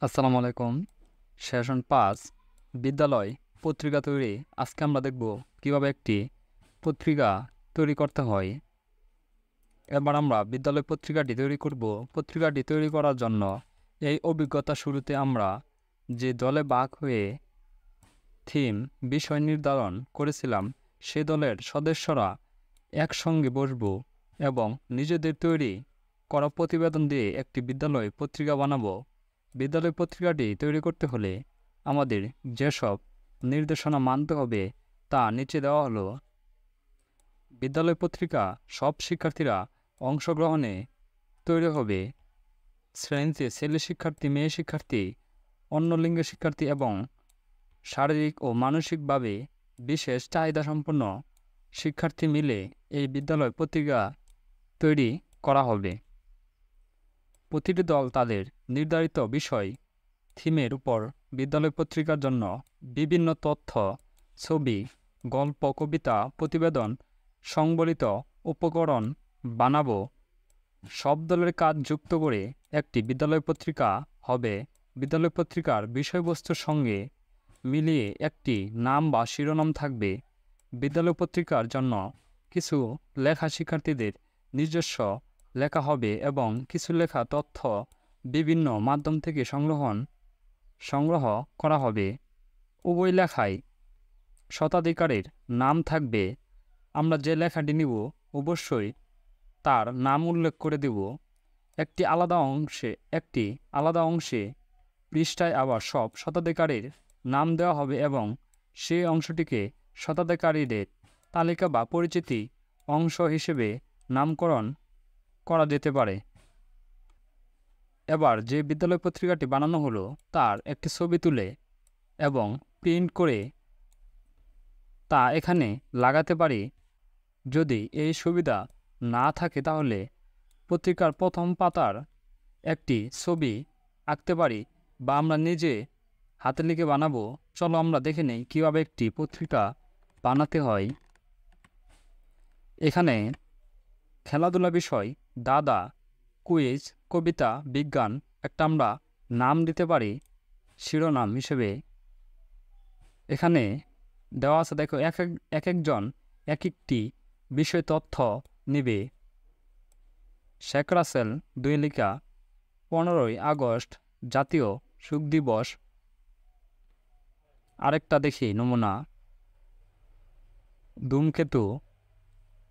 আসসালামু আলাইকুম। সেশন ৫ বিদ্যালয় পত্রিকা তৈরি। আজকে আমরা দেখব কিভাবে একটি পত্রিকা তৈরি করতে হয়। এবার আমরা বিদ্যালয় পত্রিকাটি তৈরি করব। পত্রিকাটি তৈরি করার জন্য এই অভিজ্ঞতা শুরুতে আমরা যে দলে ভাগ হয়ে থিম বিষয় নির্ধারণ করেছিলাম, সে দলের সদস্যরা একসঙ্গে বসব এবং নিজেদের তৈরি করা প্রতিবেদন দিয়ে একটি বিদ্যালয় পত্রিকা বানাবো। বিদ্যালয় পত্রিকাটি তৈরি করতে হলে আমাদের যেসব নির্দেশনা মানতে হবে তা নিচে দেওয়া হলো। বিদ্যালয় পত্রিকা সব শিক্ষার্থীরা অংশগ্রহণে তৈরি হবে। শ্রেণীতে ছেলে শিক্ষার্থী, মেয়ে শিক্ষার্থী, অন্য লিঙ্গের শিক্ষার্থী এবং শারীরিক ও মানসিকভাবে বিশেষ চাহিদাসম্পন্ন শিক্ষার্থী মিলে এই বিদ্যালয় পত্রিকা তৈরি করা হবে। প্রতিটি দল তাদের নির্ধারিত বিষয় থিমের উপর বিদ্যালয় পত্রিকার জন্য বিভিন্ন তথ্য, ছবি, গল্প, কবিতা, প্রতিবেদন সংবলিত উপকরণ বানাবো। সব দলের কাজ যুক্ত করে একটি বিদ্যালয় পত্রিকা হবে। বিদ্যালয় পত্রিকার বিষয়বস্তুর সঙ্গে মিলিয়ে একটি নাম বা শিরোনাম থাকবে। বিদ্যালয় পত্রিকার জন্য কিছু লেখা শিক্ষার্থীদের নিজস্ব লেখা হবে এবং কিছু লেখা তথ্য বিভিন্ন মাধ্যম থেকে সংগ্রহ করা হবে। উভয় লেখায় শতাধিকারের নাম থাকবে। আমরা যে লেখাটি নিব অবশ্যই তার নাম উল্লেখ করে দেব। একটি আলাদা অংশে পৃষ্ঠায় আবার সব শতাধিকারীর নাম দেওয়া হবে এবং সেই অংশটিকে শতাধিকারীদের তালিকা বা পরিচিতি অংশ হিসেবে নামকরণ করা যেতে পারে। এবার যে বিদ্যালয় পত্রিকাটি বানানো হলো তার একটি ছবি তুলে এবং প্রিন্ট করে তা এখানে লাগাতে পারি। যদি এই সুবিধা না থাকে তাহলে পত্রিকার প্রথম পাতার একটি ছবি আঁকতে পারি বা আমরা নিজে হাতে লিখে বানাবো। চলো আমরা দেখে নেই কীভাবে একটি পত্রিকা বানাতে হয়। এখানে খেলাধুলা বিষয়, দাদা, কুইজ, কবিতা, বিজ্ঞান একটা আমরা নাম দিতে পারি শিরোনাম হিসেবে। এখানে দেওয়া আছে, দেখো এক একজন এক একটি বিষয় তথ্য নেবে। শেখ রাসেল 2 লেখা 15ই আগস্ট জাতীয় শোক দিবস। আরেকটা দেখি নমুনা, ধূমকেতু।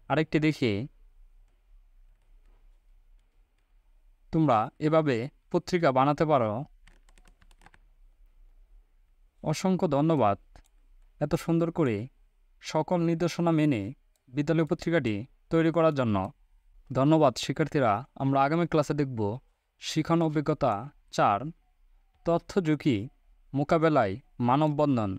আরেকটি দেখি। তোমরা এভাবে পত্রিকা বানাতে পারো। অসংখ্য ধন্যবাদ এত সুন্দর করে সকল নির্দেশনা মেনে বিদ্যালয় পত্রিকাটি তৈরি করার জন্য। ধন্যবাদ শিক্ষার্থীরা। আমরা আগামী ক্লাসে দেখব শিখন অভিজ্ঞতা 4 তথ্য ঝুঁকি মোকাবেলায় মানববন্ধন।